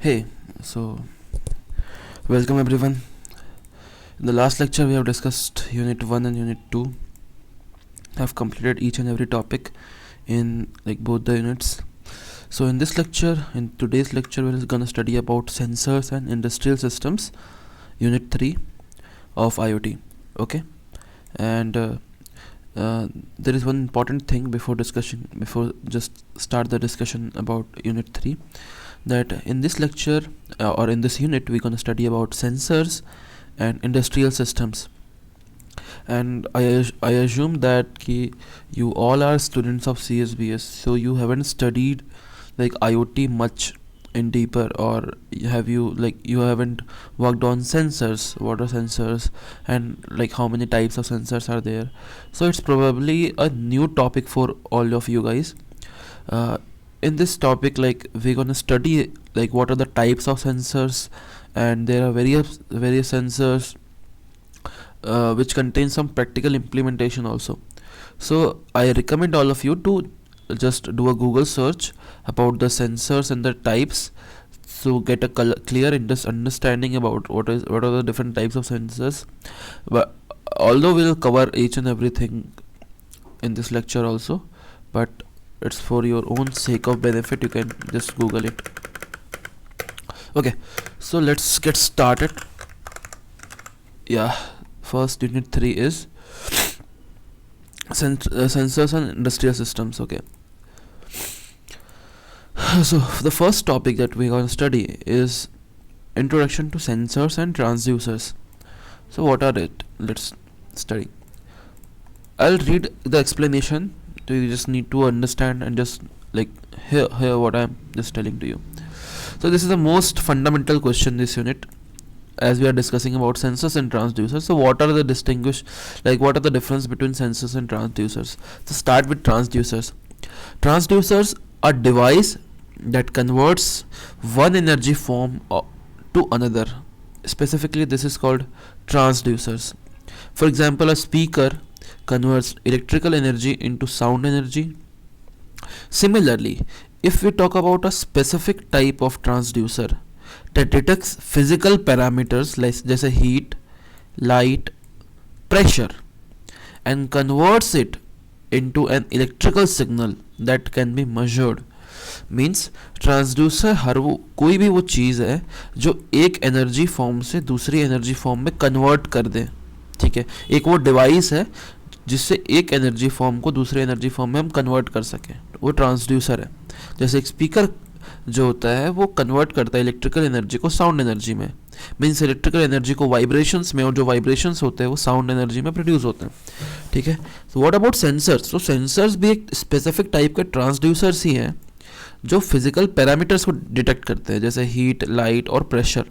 Hey, so welcome everyone. In the last lecture, we have discussed Unit 1 and Unit 2. Have completed each and every topic in both the units. So in today's lecture, we're gonna study about sensors and industrial systems, Unit 3 of IoT. Okay, and there is one important thing before just start the discussion about Unit 3. That in this lecture or in this unit we're going to study about sensors and industrial systems, and I assume that you all are students of CSBS, so you haven't studied IoT much in deeper, or you haven't worked on sensors, what are sensors, and how many types of sensors are there. So it's probably a new topic for all of you guys. In this topic, we're gonna study what are the types of sensors, and there are various sensors which contain some practical implementation also. So I recommend all of you to just do a Google search about the sensors and the types, so get a clear understanding about what are the different types of sensors. But although we'll cover each and everything in this lecture also, but it's for your own sake of benefit, you can just Google it. Okay, so let's get started. First unit 3 is sensors and industrial systems. Okay, so the first topic that we're going to study is introduction to sensors and transducers. So what are it? Let's study. I'll read the explanation. So you just need to understand and just hear what I'm just telling to you. So this is the most fundamental question this unit, as we are discussing about sensors and transducers. So what are the difference between sensors and transducers? So start with transducers. Transducers are device that converts one energy form to another. Specifically, this is called transducers. For example, a speaker converts electrical energy into sound energy. Similarly, if we talk about a specific type of transducer that detects physical parameters like heat, light, pressure, and converts it into an electrical signal that can be measured, means transducer कोई भी वो चीज़ है जो एक energy form से दूसरी energy form में convert कर दे. ठीक है, एक वो डिवाइस है जिससे एक एनर्जी फॉर्म को दूसरे एनर्जी फॉर्म में हम कन्वर्ट कर सकें, वो ट्रांसड्यूसर है. जैसे एक स्पीकर जो होता है वो कन्वर्ट करता है इलेक्ट्रिकल एनर्जी को साउंड एनर्जी में, मीन्स इलेक्ट्रिकल एनर्जी को वाइब्रेशंस में, और जो वाइब्रेशंस होते हैं वो साउंड एनर्जी में प्रोड्यूस होते हैं. ठीक है, तो व्हाट अबाउट सेंसर्स? तो सेंसर्स भी एक स्पेसिफिक टाइप के ट्रांसड्यूसर्स ही हैं जो फिजिकल पैरामीटर्स को डिटेक्ट करते हैं, जैसे हीट, लाइट और pressure,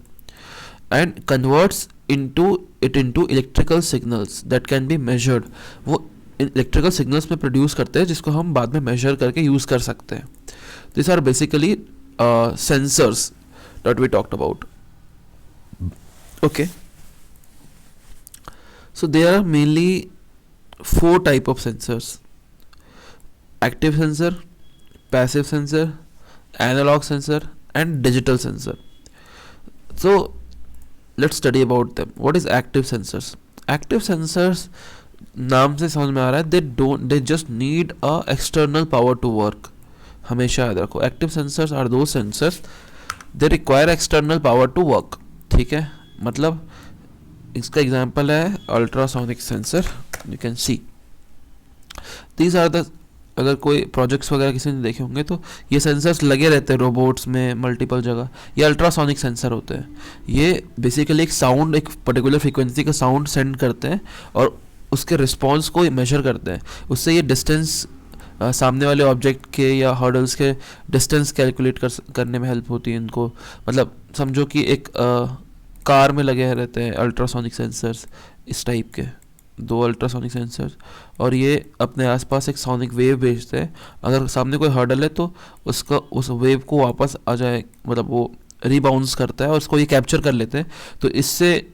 and converts into electrical signals that can be measured. वो इलेक्ट्रिकल सिग्नल्स में प्रोड्यूस करते हैं जिसको हम बाद में मेजर करके यूज़ कर सकते हैं. This are basically sensors that we talked about. Okay, so there are mainly 4 type of sensors: active sensor, passive sensor, analog sensor, and digital sensor. So let's study about them. What is active sensors? Active sensors, नाम से समझ में आ रहा है, they just need a external power to work. हमेशा याद रखो, active sensors are those sensors they require external power to work. ठीक है, मतलब इसका एग्जांपल है ultrasonic sensor. You can see these are the, अगर कोई प्रोजेक्ट्स वगैरह किसी ने देखे होंगे तो ये सेंसर्स लगे रहते हैं रोबोट्स में मल्टीपल जगह. ये अल्ट्रासोनिक सेंसर होते हैं. ये बेसिकली एक साउंड, एक पर्टिकुलर फ्रीक्वेंसी का साउंड सेंड करते हैं और उसके रिस्पॉन्स को मेजर करते हैं. उससे ये डिस्टेंस सामने वाले ऑब्जेक्ट के या हर्डल्स के डिस्टेंस कैलकुलेट करने में हेल्प होती है इनको. मतलब समझो कि एक कार में लगे रहते हैं अल्ट्रासोनिक सेंसर्स, इस टाइप के 2 अल्ट्रासोनिक सेंसर्स, और ये अपने आसपास एक सोनिक वेव भेजते हैं. अगर सामने कोई हर्डल है तो उस वेव को वापस आ जाए, मतलब वो रीबाउंस करता है और उसको ये कैप्चर कर लेते हैं. तो इससे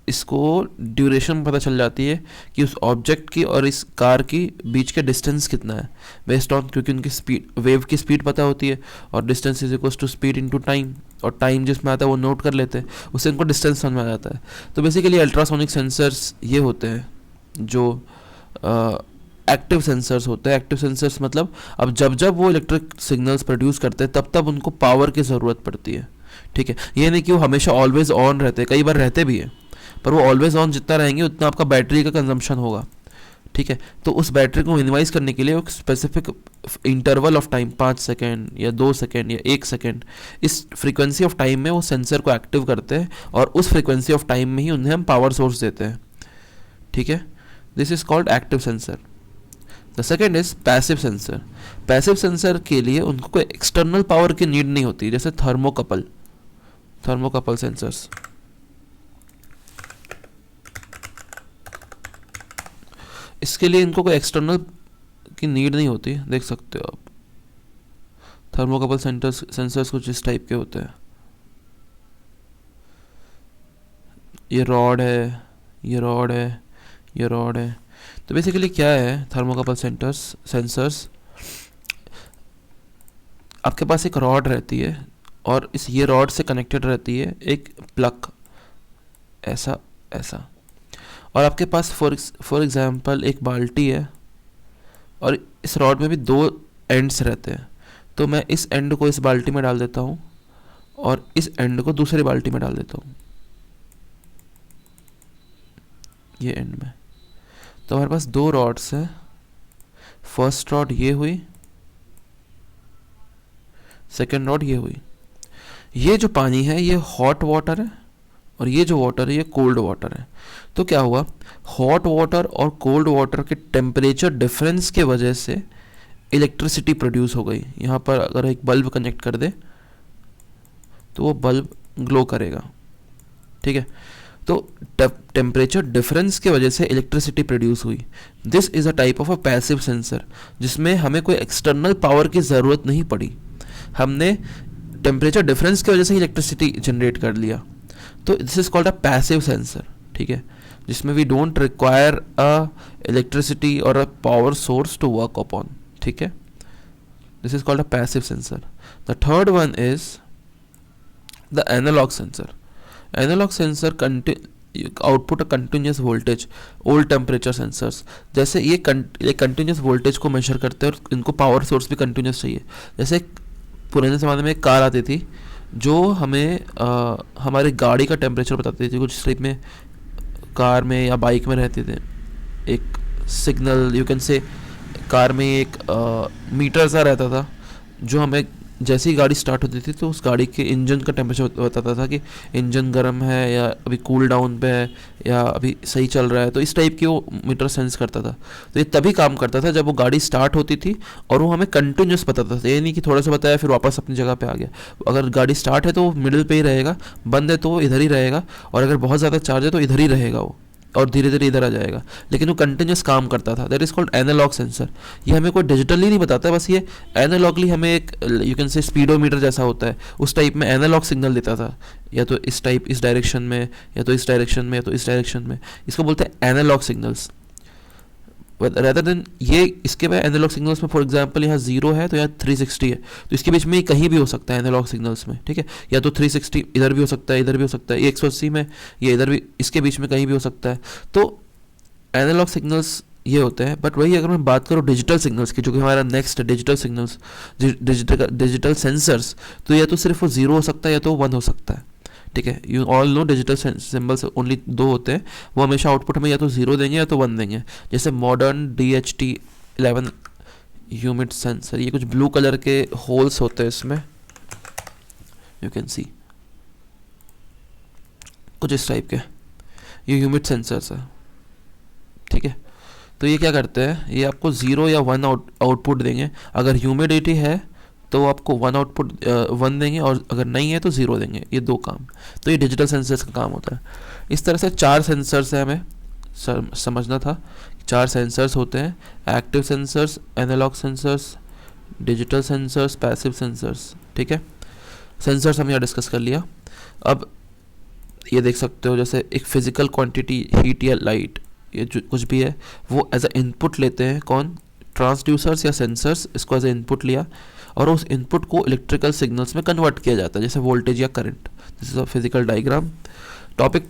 इसको ड्यूरेशन पता चल जाती है कि उस ऑब्जेक्ट की और इस कार की बीच के डिस्टेंस कितना है, बेस्ड ऑन, क्योंकि उनकी स्पीड, वेव की स्पीड पता होती है, और distance is equals to speed into time. और टाइम जिसमें आता है वो नोट कर लेते हैं, उससे इनको डिस्टेंस समझ में आ जाता है। तो बेसिकली अल्ट्रासोनिक सेंसर्स ये होते हैं जो एक्टिव सेंसर्स होते हैं। एक्टिव सेंसर्स मतलब अब जब जब वो इलेक्ट्रिक सिग्नल्स प्रोड्यूस करते हैं तब तब उनको पावर की ज़रूरत पड़ती है, ठीक है। ये नहीं कि वो हमेशा ऑलवेज ऑन रहते हैं, कई बार रहते भी हैं, पर वो ऑलवेज ऑन जितना रहेंगे उतना आपका बैटरी का कंजम्पशन होगा, ठीक है। तो उस बैटरी को मिनिमाइज करने के लिए एक specific interval of time 5 second या 2 सेकेंड या 1 सेकेंड, इस फ्रीक्वेंसी ऑफ टाइम में वो सेंसर को एक्टिव करते हैं और उस फ्रीक्वेंसी ऑफ टाइम में ही उन्हें हम पावर सोर्स देते हैं, ठीक है। This is called active sensor. The second is passive sensor. Passive sensor के लिए उनको कोई एक्सटर्नल पावर की नीड नहीं होती, जैसे थर्मोकपल सेंसर्स। इसके लिए इनको कोई एक्सटर्नल की नीड नहीं होती, देख सकते हो आप। थर्मोकपल सेंसर्स कुछ इस टाइप के होते हैं। ये रॉड है, ये रॉड है, ये रॉड है। तो बेसिकली क्या है थर्मोकपल सेंसर्स, आपके पास एक रॉड रहती है और इस ये रॉड से कनेक्टेड रहती है एक प्लग, ऐसा ऐसा, और आपके पास फॉर एग्जांपल एक बाल्टी है और इस रॉड में भी 2 एंड्स रहते हैं। तो मैं इस एंड को इस बाल्टी में डाल देता हूँ और इस एंड को दूसरी बाल्टी में डाल देता हूँ, ये एंड में। तो हमारे पास 2 रॉड्स हैं। फर्स्ट रॉड ये हुई, सेकेंड रॉड ये हुई। ये जो पानी है ये हॉट वाटर है और ये जो वाटर है ये कोल्ड वाटर है। तो क्या हुआ, हॉट वाटर और कोल्ड वाटर के टेम्परेचर डिफरेंस के वजह से इलेक्ट्रिसिटी प्रोड्यूस हो गई। यहाँ पर अगर एक बल्ब कनेक्ट कर दे तो वो बल्ब ग्लो करेगा, ठीक है। तो टेम्परेचर डिफरेंस के वजह से इलेक्ट्रिसिटी प्रोड्यूस हुई। This is a type of a passive sensor, जिसमें हमें कोई एक्सटर्नल पावर की ज़रूरत नहीं पड़ी, हमने टेम्परेचर डिफरेंस की वजह से इलेक्ट्रिसिटी जनरेट कर लिया। तो this is called a passive sensor, ठीक है, जिसमें we don't require a electricity और a power source to work upon, ठीक है। This is called a passive sensor. The third one is the analogue sensor. Analogue sensor output a continuous voltage, old temperature sensors. जैसे ये continuous voltage को major करते हैं और इनको power source भी कंटिन्यूस चाहिए। जैसे पुराने ज़माने में एक कार आती थी जो हमें हमारी गाड़ी का टेम्परेचर बताती थी, कुछ टाइप में कार में या बाइक में रहते थे एक सिग्नल, यू कैन से कार में एक मीटर सा रहता था जो हमें जैसे ही गाड़ी स्टार्ट होती थी तो उस गाड़ी के इंजन का टेम्परेचर बताता था कि इंजन गर्म है या अभी कूल डाउन पे है या अभी सही चल रहा है। तो इस टाइप की वो मीटर सेंस करता था। तो ये तभी काम करता था जब वो गाड़ी स्टार्ट होती थी और वो हमें कंटिन्यूस बताता था, ये नहीं कि थोड़ा सा बताया फिर वापस अपनी जगह पे आ गया। अगर गाड़ी स्टार्ट है तो वो मिडिल पे ही रहेगा, बंद है तो वो इधर ही रहेगा, और अगर बहुत ज़्यादा चार्ज है तो इधर ही रहेगा वो, और धीरे धीरे इधर आ जाएगा। लेकिन वो कंटिन्यूस काम करता था। That is called analog sensor. ये हमें कोई डिजिटली नहीं बताता, बस ये एनालॉगली हमें एक यू कैन से स्पीडोमीटर जैसा होता है उस टाइप में एनालॉग सिग्नल देता था, या तो इस टाइप इस डायरेक्शन में, या तो इस डायरेक्शन में, या तो इस डायरेक्शन में। इसको बोलते हैं एनालॉग सिग्नल्स। रेदर देन ये इसके में एनालॉग सिग्नल्स में फॉर एग्जांपल यहाँ 0 है तो यहाँ 360 है, तो इसके बीच में कहीं भी हो सकता है एनालॉग सिग्नल्स में, ठीक है। या तो 360 इधर भी हो सकता है, इधर भी हो सकता है, ये 180 में, ये इधर भी, इसके बीच में कहीं भी हो सकता है। तो एनालॉग सिग्नल्स ये होते हैं। बट वही अगर मैं बात करूँ डिजिटल सिग्नल्स की, जो कि हमारा next digital signals, digital sensors, तो या तो सिर्फ वो 0 हो सकता है या तो 1 हो सकता है, ठीक है। You all know digital symbols only 2 होते हैं, वो हमेशा आउटपुट में या तो 0 देंगे या तो 1 देंगे। जैसे मॉडर्न DHT11 ह्यूमिड सेंसर, ये कुछ ब्लू कलर के होल्स होते हैं इसमें, यू कैन सी कुछ इस टाइप के, ये ह्यूमिड सेंसर्स है, ठीक है। तो ये क्या करते हैं, ये आपको 0 या 1 आउटपुट देंगे। अगर ह्यूमिडिटी है तो आपको 1 देंगे, और अगर नहीं है तो 0 देंगे। ये 2 काम, तो ये डिजिटल सेंसर्स का काम होता है। इस तरह से 4 सेंसर्स हैं, हमें समझना था 4 सेंसर्स होते हैं: active sensors, analog sensors, digital sensors, passive sensors, ठीक है। सेंसर्स हम यहाँ डिस्कस कर लिया। अब ये देख सकते हो जैसे एक फिजिकल क्वांटिटी, हीट या लाइट, ये जो कुछ भी है वो एज अ इनपुट लेते हैं, कौन, ट्रांसड्यूसर्स या सेंसर्स इसको एज अ इनपुट लिया, और उस इनपुट को इलेक्ट्रिकल सिग्नल्स में कन्वर्ट किया जाता है, जैसे वोल्टेज या current. This is a physical diagram. Topic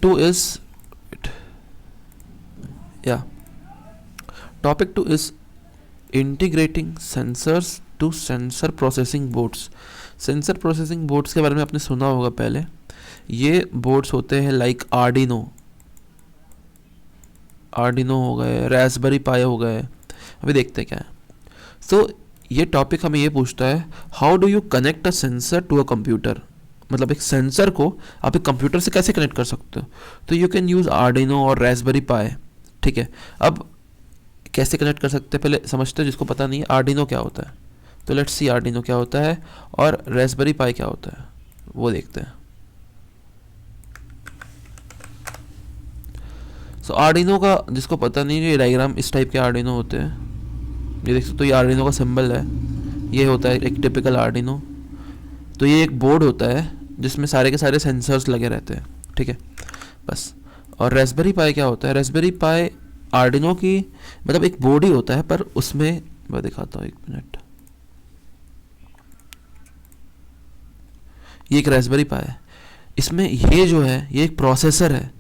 2 is integrating sensors to sensor processing boards. Sensor processing boards के बारे में आपने सुना होगा पहले. ये बोर्ड्स होते हैं लाइक आर्डिनो हो गए, रास्पबेरी पाई हो गए. अभी देखते हैं क्या है. सो ये टॉपिक हमें ये पूछता है, how do you connect a sensor to a computer. मतलब एक सेंसर को आप एक कंप्यूटर से कैसे कनेक्ट कर सकते हो. तो यू कैन यूज़ आर्डिनो और रास्पबेरी पाई. ठीक है, अब कैसे कनेक्ट कर सकते हैं पहले समझते हैं, जिसको पता नहीं है आर्डिनो क्या होता है. तो लेट्स सी आर्डिनो क्या होता है और रास्पबेरी पाई क्या होता है, वो देखते हैं. सो आर्डिनो का जिसको पता नहीं, ये डायग्राम इस टाइप के आर्डिनो होते हैं. ये देख सकते हो, ये आर्डिनो का सिंबल है. ये होता है एक टिपिकल आर्डिनो. तो ये एक बोर्ड होता है जिसमें सारे के सारे सेंसर्स लगे रहते हैं. ठीक है, बस. और रास्पबेरी पाई क्या होता है. रास्पबेरी पाई आर्डिनो की मतलब एक बोर्ड ही होता है, पर उसमें मैं दिखाता हूँ, एक मिनट. ये एक रास्पबेरी पाई है. इसमें ये जो है ये एक प्रोसेसर है.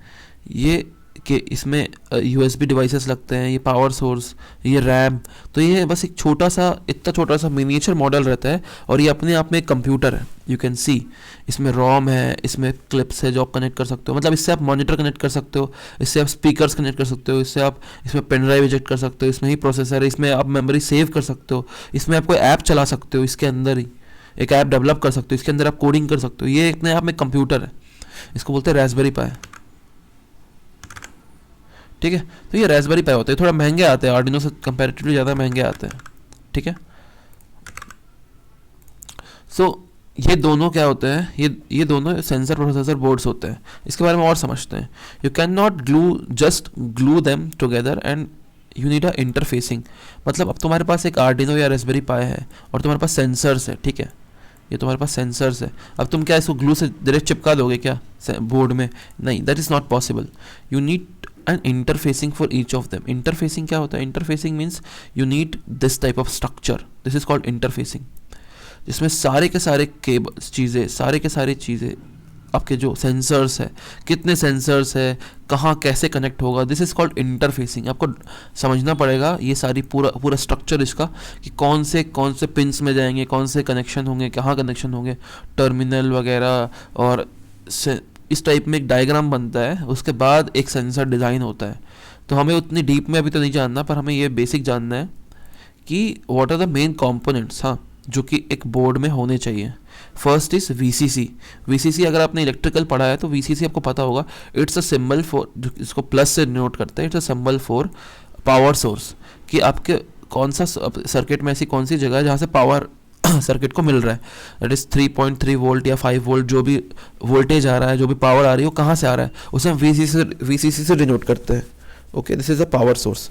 ये कि इसमें USB डिवाइसेस लगते हैं, ये पावर सोर्स, ये रैम. तो ये बस एक इतना छोटा सा मिनिएचर मॉडल रहता है और ये अपने आप में एक कंप्यूटर है. यू कैन सी इसमें रोम है, इसमें क्लिप्स है जो आप कनेक्ट कर सकते हो. मतलब इससे आप मॉनिटर कनेक्ट कर सकते हो, इससे आप स्पीकर्स कनेक्ट कर सकते हो, इससे आप इसमें पेन ड्राइव इजेक्ट कर सकते हो, इसमें ही प्रोसेसर है, इसमें आप मेमोरी सेव कर सकते हो, इसमें आप कोई ऐप चला सकते हो, इसके अंदर ही एक ऐप डेवलप कर सकते हो, इसके अंदर आप कोडिंग कर सकते हो. ये अपने आप में कंप्यूटर है. इसको बोलते हैं रास्पबेरी पाई. ठीक है, तो ये रास्पबेरी पाई होते हैं. थोड़ा महंगे आते हैं, आर्डिनो से कंपैरेटिवली ज़्यादा महंगे आते हैं. ठीक है, सो ये दोनों क्या होते हैं, ये दोनों सेंसर प्रोसेसर बोर्ड्स होते हैं. इसके बारे में और समझते हैं. You can not just glue them together and you need a interfacing. मतलब अब तुम्हारे पास एक आर्डिनो या रास्पबेरी पाई है और तुम्हारे पास सेंसर्स है. ठीक है, ये तुम्हारे पास सेंसर्स है. अब तुम क्या इसको ग्लू से डायरेक्ट चिपका दोगे क्या बोर्ड में. नहीं, that is not possible. You need an interfacing for each of them. Interfacing क्या होता है. Interfacing means you need this type of structure. This is called interfacing, जिसमें सारे के सारे चीज़ें आपके जो सेंसर्स है, कितने सेंसर्स है, कहाँ कैसे कनेक्ट होगा, दिस इज़ कॉल्ड इंटरफेसिंग. आपको समझना पड़ेगा ये सारी पूरा स्ट्रक्चर इसका, कि कौन से पिंस में जाएंगे, कौन से कनेक्शन होंगे, कहाँ कनेक्शन होंगे, टर्मिनल वगैरह. और इस टाइप में एक डायग्राम बनता है, उसके बाद एक सेंसर डिज़ाइन होता है. तो हमें उतनी डीप में अभी तो नहीं जानना, पर हमें ये बेसिक जानना है कि what are the main components, हाँ, जो कि एक बोर्ड में होने चाहिए. First is VCC. अगर आपने इलेक्ट्रिकल पढ़ा है तो VCC आपको पता होगा. इट्स अ सिंबल फॉर, इसको प्लस से नोट करते हैं, it's a symbol for power source. कि आपके कौन सा सर्किट में ऐसी कौन सी जगह है जहाँ से पावर सर्किट को मिल रहा है. दैट इज 3.3 वोल्ट या 5 वोल्ट, जो भी वोल्टेज आ रहा है, जो भी पावर आ रही है, वो कहाँ से आ रहा है, उसे हम VCC से डिनोट करते हैं. Okay, this is a power source.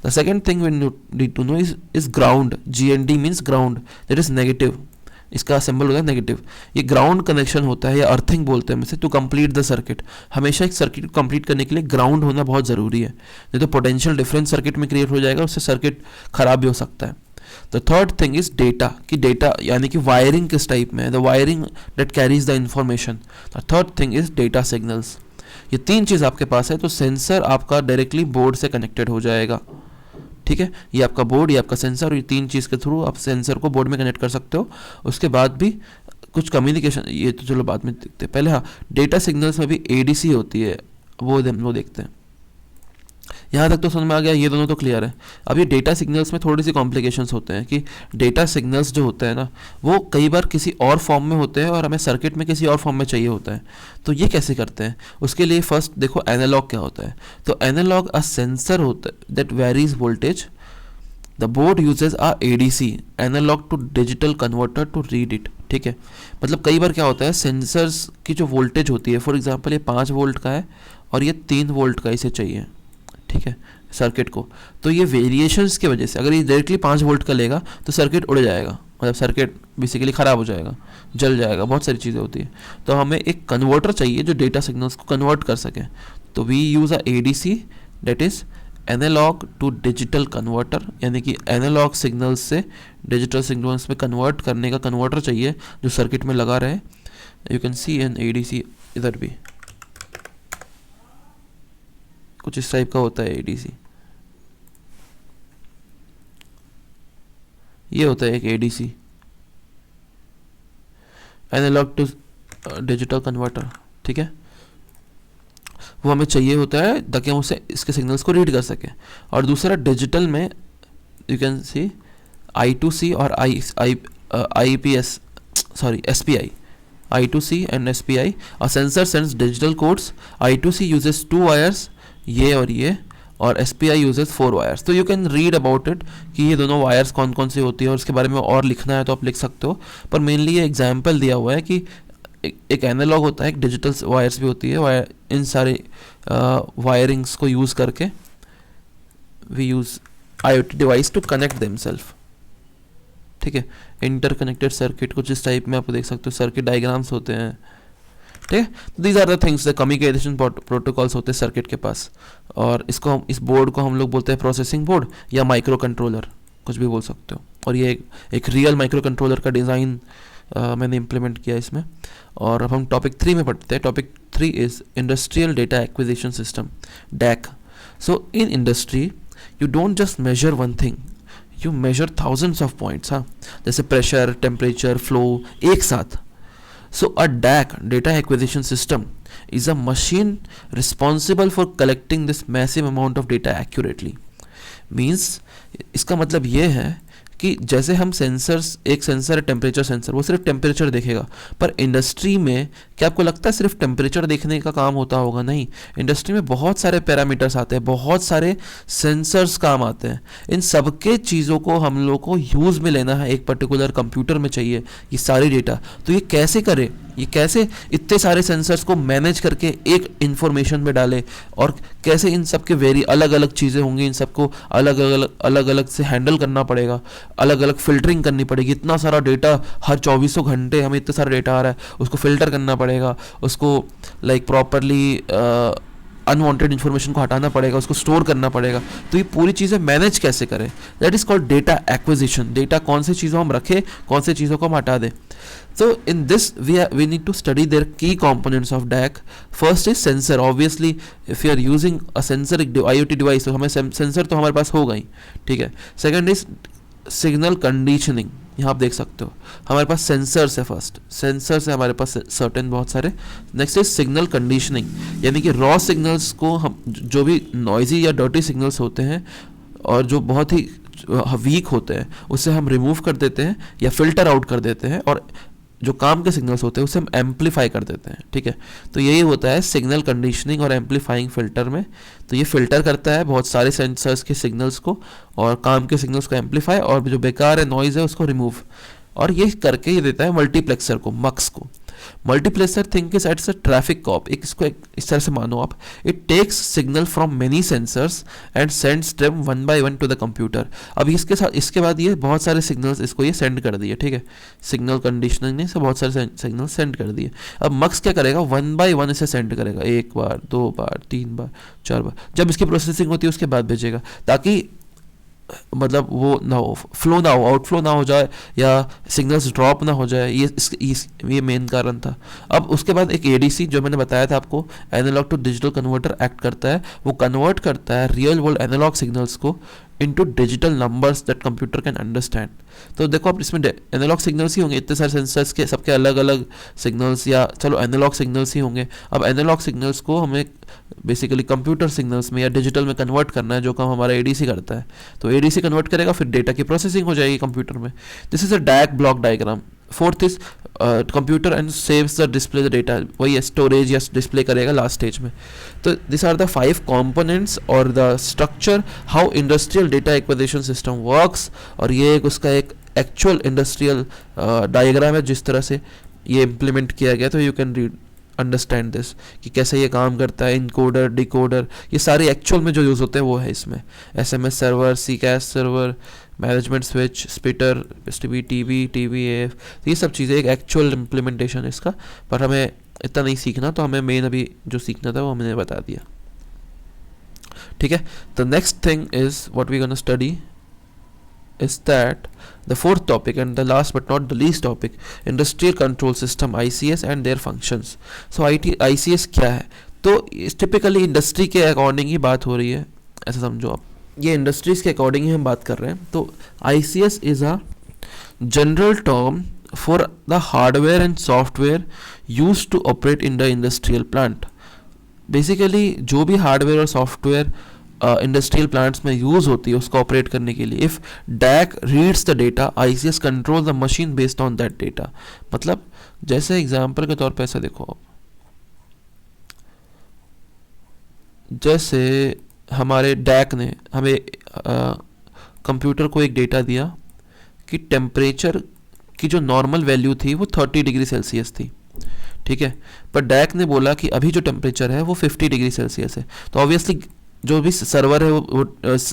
The second thing we need to know is ground. GND means ground, that is negative. इसका सिंबल होता है नेगेटिव. ये ग्राउंड कनेक्शन होता है या अर्थिंग बोलते हैं हम इसे, टू कंप्लीट द सर्किट. हमेशा एक सर्किट को कंप्लीट करने के लिए ग्राउंड होना बहुत ज़रूरी है, नहीं तो पोटेंशियल डिफरेंस सर्किट में क्रिएट हो जाएगा, उससे सर्किट खराब भी हो सकता है. The third thing is data. कि डेटा यानी कि वायरिंग किस टाइप में है, the wiring that carries the information. The third thing is data signals. ये तीन चीज़ आपके पास है तो सेंसर आपका डायरेक्टली बोर्ड से कनेक्टेड हो जाएगा. ठीक है, ये आपका बोर्ड, ये आपका सेंसर, और ये तीन चीज़ के थ्रू आप सेंसर को बोर्ड में कनेक्ट कर सकते हो. उसके बाद भी कुछ कम्युनिकेशन, ये तो चलो बाद में देखते हैं. पहले हाँ, डेटा सिग्नल्स में भी ADC होती है, वो देखते हैं. यहाँ तक तो समझ में आ गया, ये दोनों तो क्लियर है. अब ये डेटा सिग्नल्स में थोड़ी सी कॉम्प्लिकेशंस होते हैं कि डेटा सिग्नल्स जो होते हैं ना, वो कई बार किसी और फॉर्म में होते हैं और हमें सर्किट में किसी और फॉर्म में चाहिए होता है. तो ये कैसे करते हैं, उसके लिए फर्स्ट देखो एनालॉग क्या होता है. तो एनालॉग अ सेंसर होता है that varies voltage. The board uses a ADC, analog to digital converter, to read it. ठीक है, मतलब कई बार क्या होता है, सेंसर्स की जो वोल्टेज होती है, फॉर एग्जांपल ये 5 वोल्ट का है और ये 3 वोल्ट का इसे चाहिए. ठीक है, सर्किट को. तो ये वेरिएशंस की वजह से अगर ये डायरेक्टली 5 वोल्ट का लेगा तो सर्किट उड़ जाएगा, मतलब सर्किट बेसिकली ख़राब हो जाएगा, जल जाएगा, बहुत सारी चीज़ें होती है. तो हमें एक कन्वर्टर चाहिए जो डेटा सिग्नल्स को कन्वर्ट कर सके. तो we use a ADC, that is analog to digital converter, यानी कि एनालॉग सिग्नल्स से डिजिटल सिग्नल्स में कन्वर्ट करने का कन्वर्टर चाहिए जो सर्किट में लगा रहे. You can see an ADC, इधर भी कुछ इस टाइप का होता है एडीसी. ये होता है एक ADC, analog to digital converter. ठीक है, वो हमें चाहिए होता है ताकि हम उससे इसके सिग्नल्स को रीड कर सकें. और दूसरा डिजिटल में यू कैन सी I2C और IPS, sorry, SPI. I2C and SPI. A sensor sends digital codes. I2C uses 2 wires, ये और SPI uses 4 wires. तो you can read about it कि ये दोनों वायर्स कौन कौन सी होती है, और इसके बारे में और लिखना है तो आप लिख सकते हो. पर मेनली ये एग्जाम्पल दिया हुआ है कि एक एनालॉग होता है, एक डिजिटल वायर्स भी होती है. इन सारे वायरिंग्स को यूज़ करके we use IoT device to connect themselves. ठीक है, इंटरकनेक्टेड सर्किट कुछ इस टाइप में आप देख सकते हो, सर्किट डायग्राम्स होते हैं. ठीक है, these are the things, the communication protocols होते हैं सर्किट के पास. और इस बोर्ड को हम लोग बोलते हैं प्रोसेसिंग बोर्ड या माइक्रो कंट्रोलर, कुछ भी बोल सकते हो. और ये एक रियल माइक्रो कंट्रोलर का डिज़ाइन मैंने इम्प्लीमेंट किया इसमें. और अब हम टॉपिक 3 में पढ़ते हैं. Topic 3 is industrial data acquisition system, DAC. So in industry you don't just measure one thing, you measure thousands of points. हाँ, जैसे प्रेशर, टेम्परेचर, फ्लो एक साथ. So a DAC, data acquisition system, is a machine responsible for collecting this massive amount of data accurately. Means इसका मतलब ये है कि जैसे हम सेंसर्स, एक सेंसर है टेम्परेचर सेंसर, वो सिर्फ टेम्परेचर देखेगा. पर इंडस्ट्री में क्या आपको लगता है सिर्फ टेम्परेचर देखने का काम होता होगा? नहीं, इंडस्ट्री में बहुत सारे पैरामीटर्स आते हैं, बहुत सारे सेंसर्स काम आते हैं. इन सबके चीज़ों को हम लोग को यूज़ में लेना है, एक पर्टिकुलर कंप्यूटर में चाहिए ये सारी डेटा. तो ये कैसे करे, ये कैसे इतने सारे सेंसर्स को मैनेज करके एक इंफॉर्मेशन में डाले, और कैसे इन सब के अलग अलग चीज़ें होंगी, इन सबको अलग अलग से हैंडल करना पड़ेगा, अलग अलग फिल्टरिंग करनी पड़ेगी. इतना सारा डेटा हर 24 घंटे हमें इतना सारा डेटा आ रहा है, उसको फिल्टर करना पड़ेगा, उसको लाइक प्रॉपरली अनवांटेड इन्फॉर्मेशन को हटाना पड़ेगा, उसको स्टोर करना पड़ेगा. तो ये पूरी चीज़ें मैनेज कैसे करें, that is called data acquisition. Data कौन सी चीज़ों हम रखें, कौन सी चीज़ों को हम हटा दें. So in this we need to study their key components of DAC. First is sensor. Obviously if you are using a sensor IoT device, तो हमें सेंसर तो हमारे पास होगा ही. ठीक है. Second is signal conditioning. यहाँ आप देख सकते हो हमारे पास सेंसर्स है. फर्स्ट सेंसर्स है हमारे पास सर्टेन बहुत सारे. नेक्स्ट इज सिग्नल कंडीशनिंग, यानी कि रॉ सिग्नल्स को हम जो भी नॉइजी या डर्टी सिग्नल्स होते हैं और जो बहुत ही वीक होते हैं उससे हम रिमूव कर देते हैं या फिल्टर आउट कर देते हैं, और जो काम के सिग्नल्स होते हैं उसे हम एम्पलीफाई कर देते हैं. ठीक है, तो यही होता है सिग्नल कंडीशनिंग और एम्पलीफाइंग फिल्टर में. तो ये फिल्टर करता है बहुत सारे सेंसर्स के सिग्नल्स को, और काम के सिग्नल्स को एम्पलीफाई, और जो बेकार है नॉइज़ है उसको रिमूव. और ये करके ये देता है मल्टीप्लेक्सर को, मक्स को. Multiplexer think is it's a traffic cop. इसको इस तरह से मानो आप, it takes signal from many sensors and sends them one by one to the computer. अब इसके साथ इसके बाद ये बहुत सारे सिग्नल्स इसको ये सेंड कर दिए. ठीक है, सिग्नल कंडीशनिंग ने बहुत सारे सिग्नल सेंड कर दिए. अब मक्स क्या करेगा, वन बाय वन इसे सेंड करेगा, 1 बार 2 बार 3 बार 4 बार. जब इसकी प्रोसेसिंग होती है उसके बाद भेजेगा, ताकि मतलब वो ना हो, फ्लो ना हो, आउटफ्लो ना हो जाए, या सिग्नल्स ड्रॉप ना हो जाए. ये मेन कारण था. अब उसके बाद एक एडीसी जो मैंने बताया था आपको, analogue to digital converter act करता है. वो कन्वर्ट करता है रियल वर्ल्ड एनालॉग सिग्नल्स को into digital numbers that computer can understand. तो देखो आप इसमें एनालॉग सिग्नल्स ही होंगे, इतने सारे सेंसर्स के सबके अलग अलग सिग्नल्स, या चलो एनालॉग सिग्नल्स ही होंगे. अब एनालॉग सिग्नल्स को हमें बेसिकली कंप्यूटर सिग्नल्स में या डिजिटल में कन्वर्ट करना है, जो काम हमारा एडीसी करता है. तो एडीसी कन्वर्ट करेगा, फिर डेटा की प्रोसेसिंग हो जाएगी कंप्यूटर में. This is a DAC block diagram. Fourth is computer and saves the display the data. वही स्टोरेज या डिस्प्ले करेगा लास्ट स्टेज में. तो दिस आर द 5 कंपोनेंट्स और the structure how industrial data acquisition system works. और ये उसका एक एक्चुअल इंडस्ट्रियल डायग्राम है जिस तरह से ये इम्प्लीमेंट किया गया. तो you can read understand this कि कैसे ये काम करता है. इनकोडर, डिकोडर, ये सारे एक्चुअल में जो यूज़ होते हैं वो है इसमें. SMS server, CCAS server, management switch, splitter, TVAF, ये सब चीज़ें एक एक्चुअल इम्प्लीमेंटेशन इसका. पर हमें इतना नहीं सीखना, तो हमें मेन अभी जो सीखना था वो हमने बता दिया. ठीक है. The next thing is what we gonna study is that the fourth topic and the last but not the least topic, industrial control system ICS and their functions. So ICS क्या है? तो typically इंडस्ट्री के according ही बात हो रही है, ऐसा समझो आप. ये इंडस्ट्रीज के अकॉर्डिंग ही हम बात कर रहे हैं. तो ICS is a general term for the hardware and software used to operate in the industrial plant. Basically जो भी हार्डवेयर और सॉफ्टवेयर इंडस्ट्रियल प्लांट्स में यूज होती है उसको ऑपरेट करने के लिए. If DAC reads the data, ICS control the machine based on that data. मतलब जैसे एग्जांपल के तौर पे ऐसा देखो आप, जैसे हमारे डैक ने हमें कंप्यूटर को एक डेटा दिया कि टेम्परेचर की जो नॉर्मल वैल्यू थी वो 30 डिग्री सेल्सियस थी, ठीक है. पर डैक ने बोला कि अभी जो टेम्परेचर है वो 50 डिग्री सेल्सियस है. तो ऑब्वियसली जो भी सर्वर है वो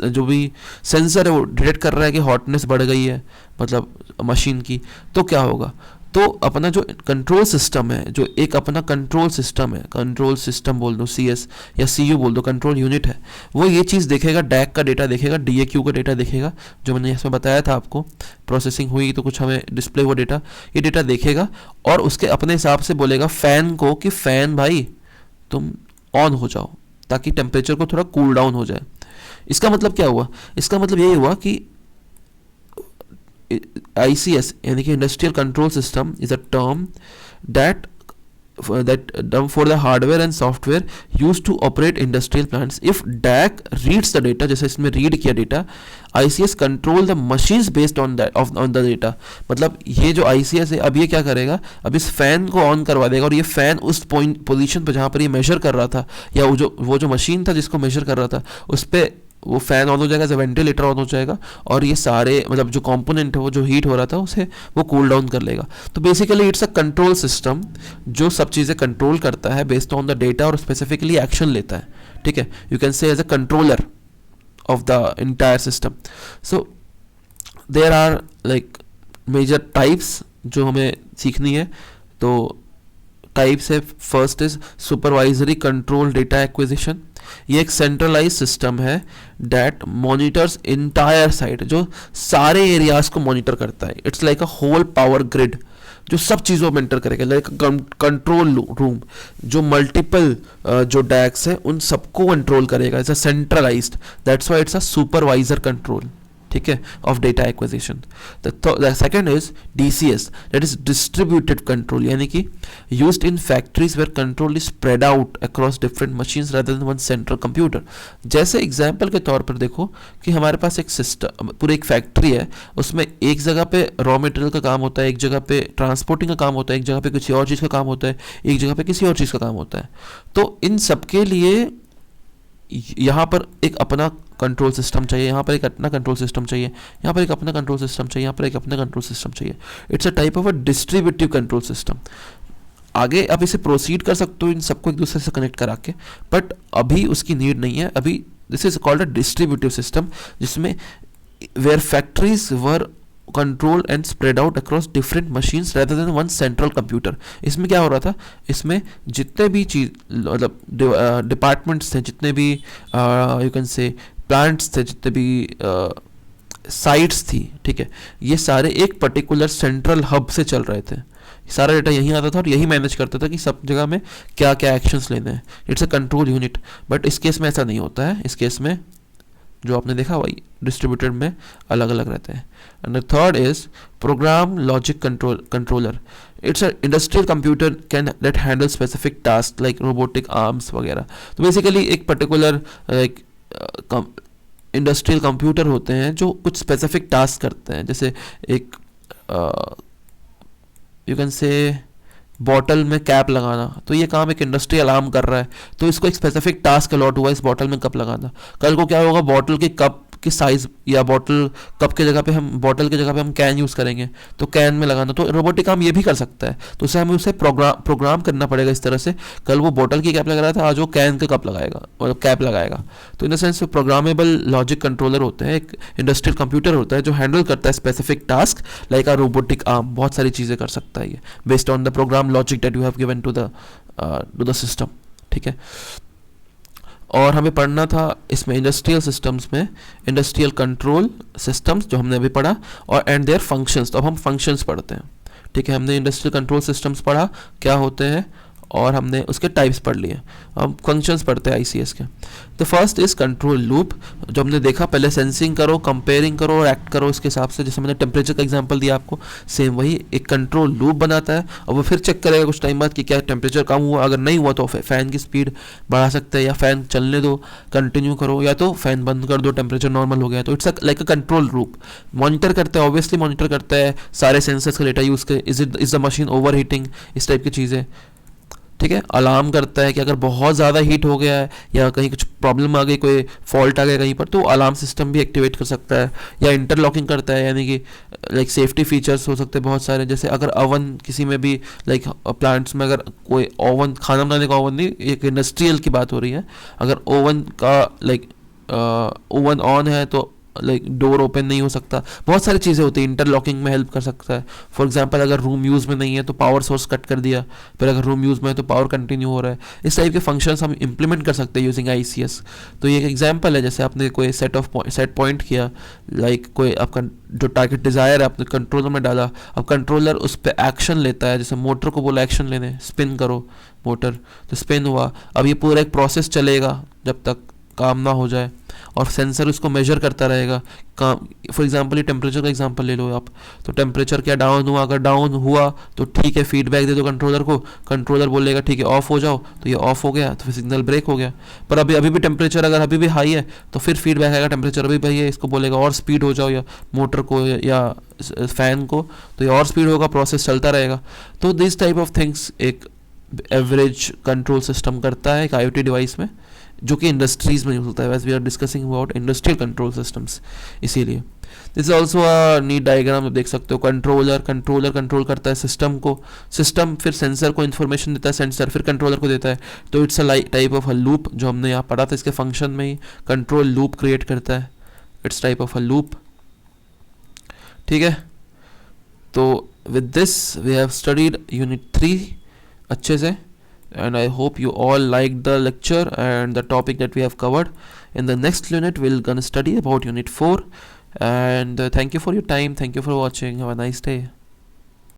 जो भी सेंसर है वो डिटेक्ट कर रहा है कि हॉटनेस बढ़ गई है मतलब मशीन की. तो क्या होगा, तो अपना जो कंट्रोल सिस्टम है, जो एक अपना कंट्रोल सिस्टम है, कंट्रोल सिस्टम बोल दो, CS या CU बोल दो, कंट्रोल यूनिट है, वो ये चीज़ देखेगा, डैक का डेटा देखेगा, DAQ का डेटा देखेगा, जो मैंने इसमें बताया था आपको, प्रोसेसिंग हुई तो कुछ हमें डिस्प्ले हुआ डेटा, ये डेटा देखेगा और उसके अपने हिसाब से बोलेगा फ़ैन को कि फ़ैन भाई तुम ऑन हो जाओ ताकि टेम्परेचर को थोड़ा कूल डाउन हो जाए. इसका मतलब क्या हुआ, इसका मतलब यही हुआ कि ICS यानी कि industrial control system is a term that for the hardware and software used to operate industrial plants. If DAC reads the data, जैसे इसमें रीड किया data, ICS control the machines based on that on the data. मतलब ये जो ICS है अब ये क्या करेगा, अब इस फैन को ऑन करवा देगा और ये फैन उस पॉइंट पोजीशन पर जहाँ पर ये मेजर कर रहा था या वो जो मशीन था जिसको मेजर कर रहा था उस पर वो फैन ऑन हो जाएगा, जब वेंटिलेटर ऑन हो जाएगा और ये सारे मतलब जो कंपोनेंट है वो जो हीट हो रहा था उसे वो कूल डाउन कर लेगा. तो basically it's a control system जो सब चीज़ें कंट्रोल करता है बेस्ड ऑन द डेटा और स्पेसिफिकली एक्शन लेता है, ठीक है. You can say as a controller of the entire system. So there are like major types जो हमें सीखनी है. तो टाइप्स है, first is supervisory control data acquisition. ये एक सेंट्रलाइज सिस्टम है डैट मॉनिटर्स इंटायर साइट, जो सारे एरियाज को मॉनिटर करता है. It's like a whole power grid जो सब चीज़ों में एंटर करेगा, लाइक कंट्रोल रूम जो मल्टीपल जो डैक्स है उन सबको कंट्रोल करेगा. It's a centralised, that's why it's a supervisor control, ठीक है, of data acquisition. The second is DCS, that is distributed control, यानी कि used in factories where control is spread out across different machines rather than one central computer. जैसे example के तौर पर देखो कि हमारे पास एक सिस्टम, पूरी एक फैक्ट्री है, उसमें एक जगह पे रॉ मटेरियल का काम होता है, एक जगह पे ट्रांसपोर्टिंग का काम होता है, एक जगह पे किसी और चीज़ का काम होता है, एक जगह पे किसी और चीज़ का काम होता है. तो इन सबके लिए यहाँ पर एक अपना कंट्रोल सिस्टम चाहिए, यहाँ पर एक अपना कंट्रोल सिस्टम चाहिए, यहाँ पर एक अपना कंट्रोल सिस्टम चाहिए, यहाँ पर एक अपना कंट्रोल सिस्टम चाहिए. It's a type of a distributive control system. आगे आप इसे प्रोसीड कर सकते हो इन सबको एक दूसरे से कनेक्ट करा के, बट अभी उसकी नीड नहीं है. अभी this is called a distributive system जिसमें where factories were control and spread out across different machines rather than one central computer. इसमें क्या हो रहा था, इसमें जितने भी चीज़ मतलब डिपार्टमेंट्स थे, जितने भी यू कैन से प्लांट्स थे, जितने भी साइट्स थी, ठीक है, ये सारे एक पर्टिकुलर सेंट्रल हब से चल रहे थे. सारा डेटा यहीं आता था और यही मैनेज करता था कि सब जगह में क्या क्या एक्शंस लेने हैं. It's a control unit. But इस केस में ऐसा नहीं होता है. इस केस में जो आपने देखा वही डिस्ट्रीब्यूटेड में अलग अलग रहते हैं. And the third is program logic controller. It's a industrial computer can that handle specific task like robotic arms वगैरह. तो बेसिकली एक पर्टिकुलर लाइक इंडस्ट्रियल कंप्यूटर होते हैं जो कुछ स्पेसिफिक टास्क करते हैं. जैसे एक यू कैन से बॉटल में कैप लगाना, तो ये काम एक इंडस्ट्री अलार्म कर रहा है, तो इसको एक स्पेसिफिक टास्क अलॉट हुआ इस बॉटल में कप लगाना. कल को क्या होगा, बॉटल के कप की साइज या बॉटल कप के जगह पे हम बॉटल के जगह पे हम कैन यूज़ करेंगे, तो कैन में लगाना. तो रोबोटिक काम ये भी कर सकता है. तो उसे हमें उसे प्रोग्राम करना पड़ेगा इस तरह से, कल वो बॉटल की कैप लगा रहा था, आज वो कैन का कप लगाएगा और कैप लगाएगा. तो in the sense programmable logic controller होते हैं. एक इंडस्ट्रियल कंप्यूटर होता है जो हैंडल करता है specific task like a robotic arm. बहुत सारी चीज़ें कर सकता है ये based on the program logic that you have given to the system, ठीक है. और हमें पढ़ना था इसमें इंडस्ट्रियल सिस्टम्स में इंडस्ट्रियल कंट्रोल सिस्टम्स जो हमने अभी पढ़ा, और एंड देयर फंक्शंस। तो अब हम फंक्शंस पढ़ते हैं। ठीक है, हमने इंडस्ट्रियल कंट्रोल सिस्टम्स पढ़ा क्या होते हैं, और हमने उसके टाइप्स पढ़ लिए। अब फंक्शंस पढ़ते हैं आईसीएस के। The first is control loop, जो हमने देखा पहले सेंसिंग करो, कंपेयरिंग करो और एक्ट करो इसके हिसाब से। जैसे मैंने टेम्परेचर का एग्जांपल दिया आपको, सेम वही एक कंट्रोल लूप बनाता है, और वो फिर चेक करेगा कुछ टाइम बाद कि क्या टेम्परेचर कम हुआ। अगर नहीं हुआ तो फ़ैन की स्पीड बढ़ा सकते हैं, या फ़ैन चलने दो कंटिन्यू करो, या तो फ़ैन बंद कर दो, टेम्परेचर नॉर्मल हो गया। तो it's like a control loop. Monitor करते हैं, ऑब्वियसली मॉनिटर करता है सारे सेंसर्स का डेटा यूज़ कर, is the machine hour heating, इस टाइप की चीज़ें। ठीक है, अलार्म करता है कि अगर बहुत ज़्यादा हीट हो गया है या कहीं कुछ प्रॉब्लम आ गई, कोई फॉल्ट आ गया कहीं पर, तो अलार्म सिस्टम भी एक्टिवेट कर सकता है। या इंटरलॉकिंग करता है, यानी कि लाइक सेफ्टी फीचर्स हो सकते हैं बहुत सारे। जैसे अगर ओवन किसी में भी, लाइक प्लांट्स में अगर कोई ओवन, खाना बनाने का ओवन नहीं, एक इंडस्ट्रियल की बात हो रही है, अगर ओवन का लाइक ओवन ऑन है तो लाइक डोर ओपन नहीं हो सकता। बहुत सारी चीज़ें होती हैं, इंटरलॉकिंग में हेल्प कर सकता है। फॉर एग्जांपल अगर रूम यूज़ में नहीं है तो पावर सोर्स कट कर दिया, फिर अगर रूम यूज़ में है तो पावर कंटिन्यू हो रहा है। इस टाइप के फंक्शंस हम इंप्लीमेंट कर सकते हैं यूजिंग आईसीएस। तो ये एक एग्जांपल है, जैसे आपने कोई सेट पॉइंट किया, लाइक कोई आपका जो टारगेट डिज़ायर है आपने कंट्रोलर में डाला, अब कंट्रोलर उस पर एक्शन लेता है। जैसे मोटर को बोला एक्शन लेने, स्पिन करो मोटर, तो स्पिन हुआ। अब ये पूरा एक प्रोसेस चलेगा जब तक काम ना हो जाए, और सेंसर उसको मेजर करता रहेगा काम। फॉर एग्जांपल ये टेम्परेचर का एग्जांपल ले लो आप, तो टेम्परेचर क्या डाउन हुआ, अगर डाउन हुआ तो ठीक है, फीडबैक दे दो कंट्रोलर को, कंट्रोलर बोलेगा ठीक है ऑफ हो जाओ, तो ये ऑफ हो गया, तो फिर सिग्नल ब्रेक हो गया। पर अभी भी टेम्परेचर अगर अभी भी हाई है तो फिर फीडबैक आएगा, टेम्परेचर अभी भी हाई है, इसको बोलेगा और स्पीड हो जाओ, या मोटर को या फैन को, तो ये और स्पीड होगा, प्रोसेस चलता रहेगा। तो दिस टाइप ऑफ थिंग्स एक एवरेज कंट्रोल सिस्टम करता है एक आईओटी डिवाइस में, जो कि इंडस्ट्रीज में यूज होता है। As we are discussing about industrial control systems, इसीलिए this is also a neat diagram. देख सकते हो कंट्रोलर कंट्रोल करता है सिस्टम को, सिस्टम फिर सेंसर को इन्फॉर्मेशन देता है, सेंसर फिर कंट्रोलर को देता है। तो it's a type of a loop, जो हमने यहाँ पढ़ा था इसके फंक्शन में ही, कंट्रोल लूप क्रिएट करता है। It's type of a loop. ठीक है, तो with this we have studied unit 3 अच्छे से, and I hope you all liked the lecture and the topic that we have covered. In the next unit we're gonna study about unit 4, and thank you for your time, thank you for watching, have a nice day.